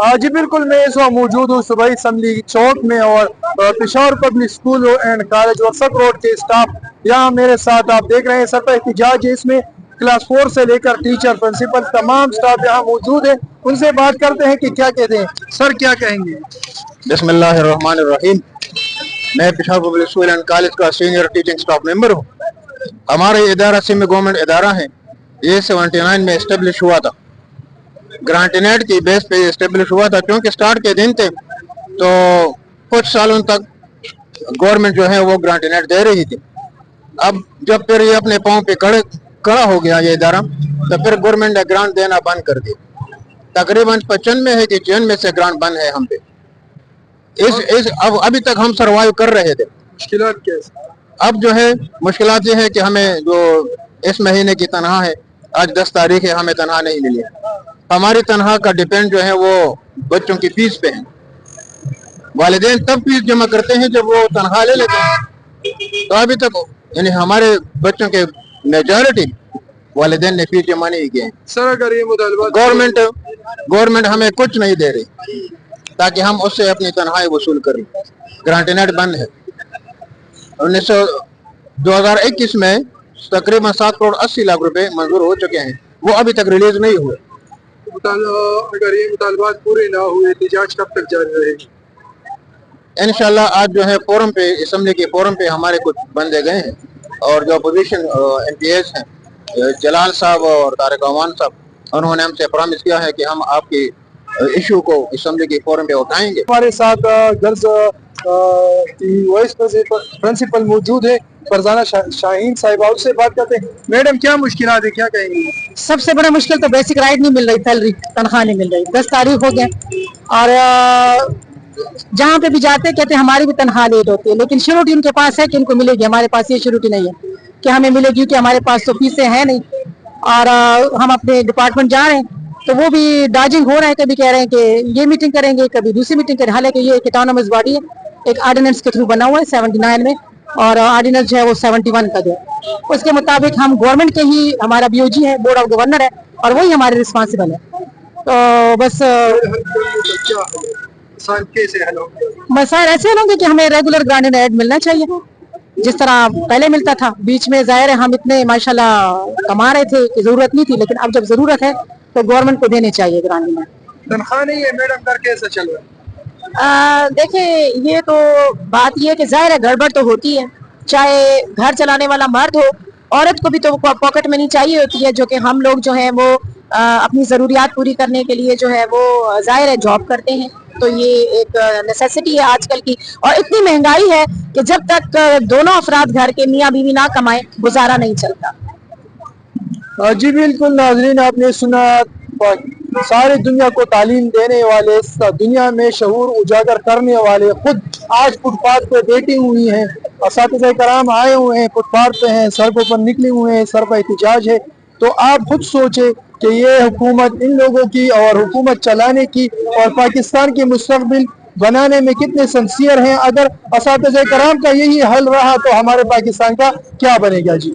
जी बिल्कुल, मैं इस वक्त मौजूद हूँ सूबाई असम्बली चौक में और Peshawar public school and college Warsak road के स्टाफ यहाँ मेरे साथ आप देख रहे हैं सरपा एहतजाज है। इसमें क्लास 4 से लेकर टीचर, प्रिंसिपल, तमाम स्टाफ यहाँ मौजूद है। उनसे बात करते हैं कि क्या कहते हैं। सर क्या कहेंगे? बिस्मिल्लाहिर्रहमानिर्रहीम। मैं Peshawar public school and college का सीनियर टीचिंग स्टाफ मेंबर हूँ। हमारा इदारा सिमी गवर्नमेंट इदारा है। ये 79 में इस्टेब्लिश हुआ था, ग्रांटनेट की बेस पे इस्टेब्लिश हुआ था। क्योंकि स्टार्ट के दिन थे तो कुछ सालों तक गवर्नमेंट जो है वो ग्रांटनेट दे रही थी। अब जब फिर ये अपने पाँव पे खड़ा हो गया ये इदारा, तो फिर गवर्नमेंट ने ग्रांट देना बंद कर दिया। तकरीबन 95 है कि 96 से ग्रांट बंद है हम पे। अब अभी तक हम सरवाइव कर रहे थे। मुश्किलात कैसे? अब जो है मुश्किलात ये है कि हमें जो इस महीने की तनख्वाह है, आज 10 तारीख है, हमें तनख्वाह नहीं मिली। हमारी तनख्वाह का डिपेंड जो है वो बच्चों की फीस पे है। वालिदैन तब फीस जमा करते हैं जब वो तनख्वाह ले लेते हैं। तो अभी तक यानी हमारे बच्चों के मेजॉरिटी वालिदैन ने फीस जमा नहीं किए। सर अगर ये मुतालबा गवर्नमेंट हमें कुछ नहीं दे रही ताकि हम उससे अपनी तनख्वाह वसूल करें। ग्रांटनेट बंद है। 2021 में तकरीबन 7 करोड़ 80 लाख रुपए मंजूर हो चुके हैं, वो अभी तक रिलीज नहीं हुए। अगर ये मुतालबात पूरे ना हुए, एहतजाज कब तक जारी रहेगी? इंशाल्लाह आज जो है फोरम पे, असेंबली के फोरम पे हमारे कुछ बंदे गए हैं और जो अपोजिशन MPs हैं, जलाल साहब और तारिक अमान साहब, उन्होंने हमसे प्रॉमिस किया है कि हम आपकी इशू को असेंबली के फोरम पे उठाएंगे। हमारे साथ गर्ल्स वाइस प्रिंसिपल मौजूद है, फरजाना शाहीन साहिबा, उससे बात करते हैं। मैडम क्या मुश्किलात है, क्या कहेंगी? सबसे बड़ा मुश्किल तो बेसिक राइट नहीं मिल रही, सैलरी तनख्वाह नहीं मिल रही। 10 तारीख हो गए और जहाँ पे भी जाते कहते हमारी भी तनख्वाह लेट होती है, लेकिन श्योरिटी उनके पास है कि इनको मिलेगी। हमारे पास ये श्योरिटी नहीं है कि हमें मिलेगी, क्योंकि हमारे पास तो फीसें हैं नहीं। और हम अपने डिपार्टमेंट जा रहे हैं तो वो भी डाजिंग हो रहा है। कभी कह रहे हैं कि ये मीटिंग करेंगे, कभी दूसरी मीटिंग करें। हालांकि ये एक ऑटोनोमस बॉडी है, एक ऑर्डिनेंस के थ्रू बना हुआ है 79 में, और ऑर्डिनेंस जो है वो 71 का जो है उसके मुताबिक हम गवर्नमेंट के ही, हमारा BOG है, बोर्ड ऑफ गवर्नर है, और वही हमारे रिस्पॉन्सिबल है। तो बस मसाइल ऐसे होंगे कि हमें रेगुलर ग्रांटनेट मिलना चाहिए जिस तरह पहले मिलता था। बीच में जाहिर है हम इतने माशाल्लाह कमा रहे थे कि जरूरत नहीं थी, लेकिन अब जब जरूरत है तो गवर्नमेंट को देने चाहिए ग्रांटनेट। तनख्वाह नहीं है मैडम, कर कैसे चल रहा है? देखिए ये तो बात ये है कि जाहिर है गड़बड़ तो होती है, चाहे घर चलाने वाला मर्द हो, औरत को भी तो पॉकेट मनी चाहिए होती है, जो कि हम लोग जो है वो अपनी जरूरियात पूरी करने के लिए जो है वो जाहिर है जॉब करते हैं। तो ये एक नेसेसिटी है आजकल की, और इतनी महंगाई है कि जब तक दोनों अफराद घर के मियाँ बीवी ना कमाए गुजारा नहीं चलता। जी बिल्कुल नाज़रीन, आपने सुना सारी दुनिया को तालीम देने वाले, दुनिया में शऊर उजागर करने वाले खुद आज फुटपाथ पे बैठी हुई हैं। असातिज़ा कराम आए हुए हैं, फुटपाथ पे हैं, सड़कों पर निकले हुए हैं, सर पर एहतजाज है। तो आप खुद सोचे कि ये हुकूमत इन लोगों की और हुकूमत चलाने की और पाकिस्तान के मुस्तक़बिल बनाने में कितने सिंसियर हैं। अगर असातिज़ा कराम का यही हल रहा तो हमारे पाकिस्तान का क्या बनेगा? जी